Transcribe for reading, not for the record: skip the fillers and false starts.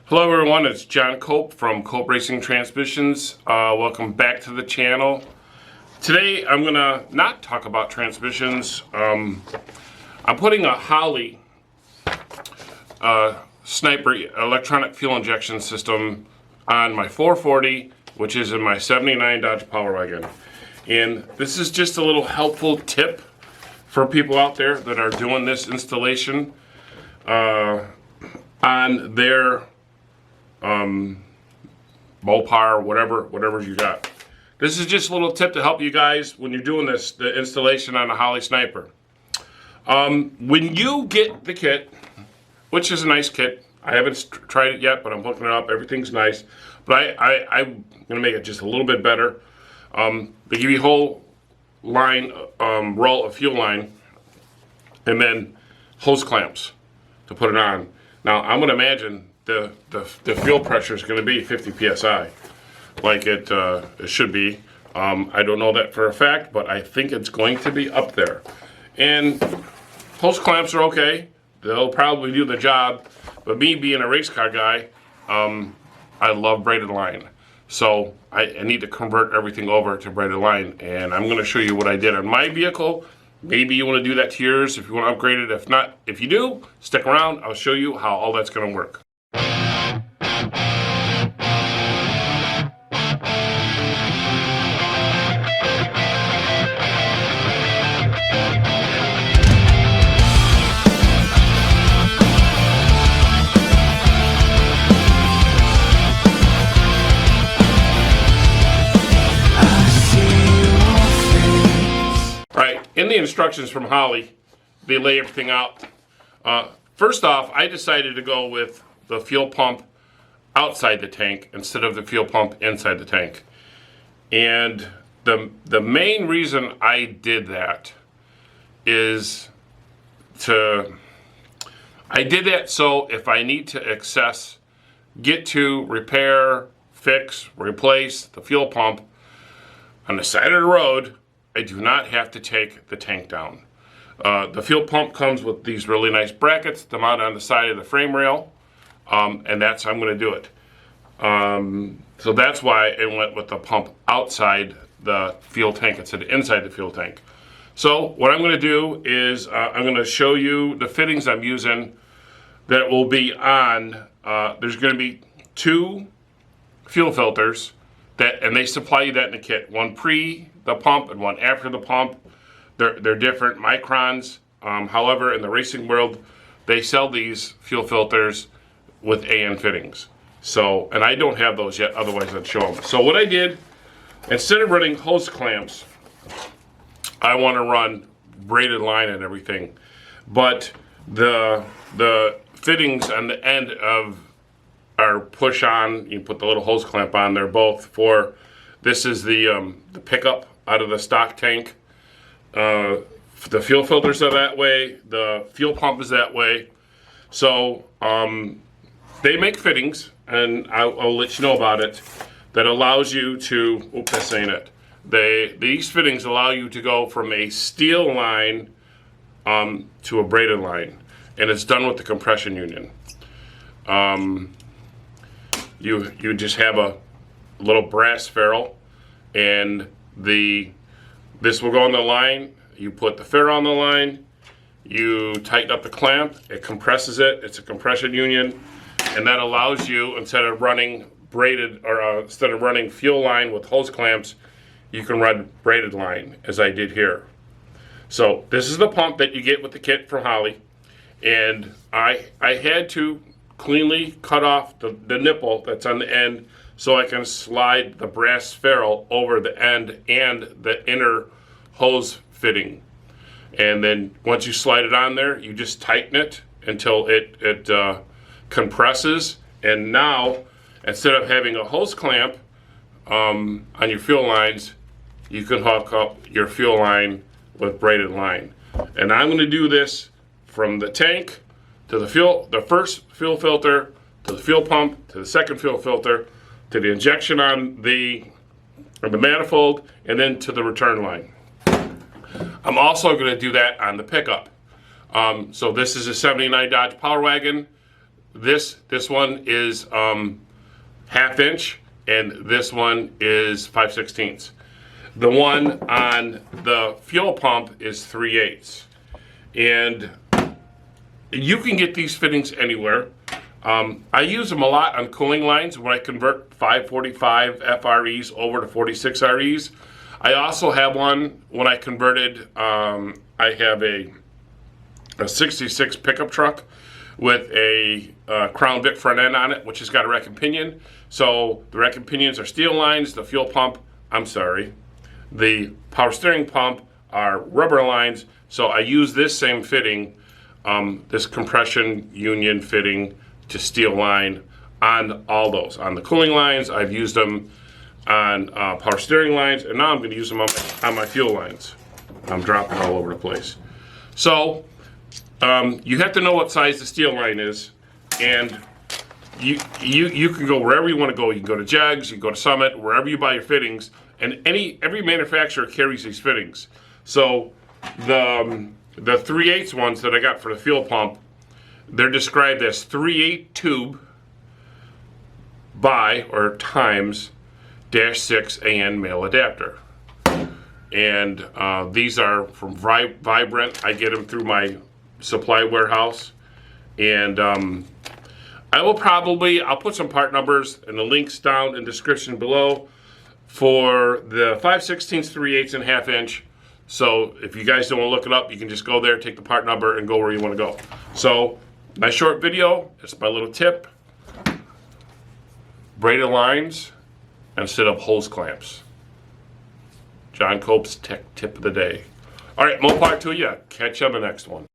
Hello everyone, it's John Cope from Cope Racing Transmissions. Welcome back to the channel. Today I'm going to not talk about transmissions. I'm putting a Holley Sniper electronic fuel injection system on my 440, which is in my 79 Dodge Power Wagon. And this is just a little helpful tip for people out there that are doing this installation on their Mopar, whatever you got. This is just a little tip to help you guys when you're doing this, the installation on a Holley Sniper. When you get the kit, which is a nice kit, I haven't tried it yet, but I'm hooking it up. Everything's nice, but I'm gonna make it just a little bit better. They give you a whole line, roll of fuel line, and then hose clamps to put it on. Now I'm gonna imagine the fuel pressure is going to be 50 psi, like it should be. I don't know that for a fact, but I think it's going to be up there. And hose clamps are okay; they'll probably do the job. But me being a race car guy, I love braided line, so I need to convert everything over to braided line. And I'm going to show you what I did on my vehicle. Maybe you want to do that to yours if you want to upgrade it. If not, if you do, stick around. I'll show you how all that's going to work. In the instructions from Holley, they lay everything out. First off, I decided to go with the fuel pump outside the tank instead of the fuel pump inside the tank. And the main reason I did that is I did that so if I need to get to repair, fix, replace the fuel pump on the side of the road, I do not have to take the tank down. The fuel pump comes with these really nice brackets to mount on the side of the frame rail, and that's how I'm going to do it. So that's why I went with the pump outside the fuel tank instead of inside the fuel tank. So what I'm going to do is I'm going to show you the fittings I'm using that will be on. There's going to be 2 fuel filters, and they supply you that in the kit. One pre the pump and one after the pump. They're different microns. However, in the racing world, they sell these fuel filters with AN fittings. So, and I don't have those yet, otherwise I'd show them. So what I did, instead of running hose clamps, I want to run braided line and everything. But the fittings on the end of are push on. You put the little hose clamp on. They're both for. This is the pickup out of the stock tank. The fuel filters are that way. The fuel pump is that way. So they make fittings, and I'll let you know about it. That allows you to. Oops, that's saying it. These fittings allow you to go from a steel line to a braided line, and it's done with the compression union. You just have a little brass ferrule, and this will go on the line. You put the ferrule on the line, you tighten up the clamp, it compresses it. It's a compression union, and that allows you, instead of running braided or instead of running fuel line with hose clamps, you can run braided line as I did here. So this is the pump that you get with the kit from Holley, and I had to cleanly cut off the nipple that's on the end so I can slide the brass ferrule over the end and the inner hose fitting. And then once you slide it on there, you just tighten it until it compresses. And now, instead of having a hose clamp on your fuel lines, you can hook up your fuel line with braided line. And I'm going to do this from the tank to the first fuel filter, to the fuel pump, to the second fuel filter, to the injection on the manifold, and then to the return line. I'm also going to do that on the pickup. So this is a 79 Dodge Power Wagon. this one is 1/2 inch, and this one is 5/16. The one on the fuel pump is 3/8. And you can get these fittings anywhere. I use them a lot on cooling lines when I convert 545 FREs over to 46 REs. I also have one when I converted, I have a 66 pickup truck with a Crown Vic front end on it, which has got a rack and pinion. So the rack and pinions are steel lines, the fuel pump, the power steering pump are rubber lines. So I use this same fitting, this compression union fitting to steel line on all those. On the cooling lines, I've used them on power steering lines, and now I'm going to use them on my fuel lines. I'm dropping all over the place. So you have to know what size the steel line is, and you can go wherever you want to go. You can go to Jegs, you can go to Summit, wherever you buy your fittings, and every manufacturer carries these fittings. So the 3/8 ones that I got for the fuel pump, they're described as 3/8 tube by or times -6 AN male adapter. And these are from Vibrant. I get them through my supply warehouse. And I'll put some part numbers and the links down in the description below for the 5/16, 3/8, and 1/2 inch. So if you guys don't want to look it up, you can just go there, take the part number, and go where you want to go. So my short video, it's my little tip. Braided lines instead of hose clamps. John Cope's tech tip of the day. All right, more part to you. Catch you on the next one.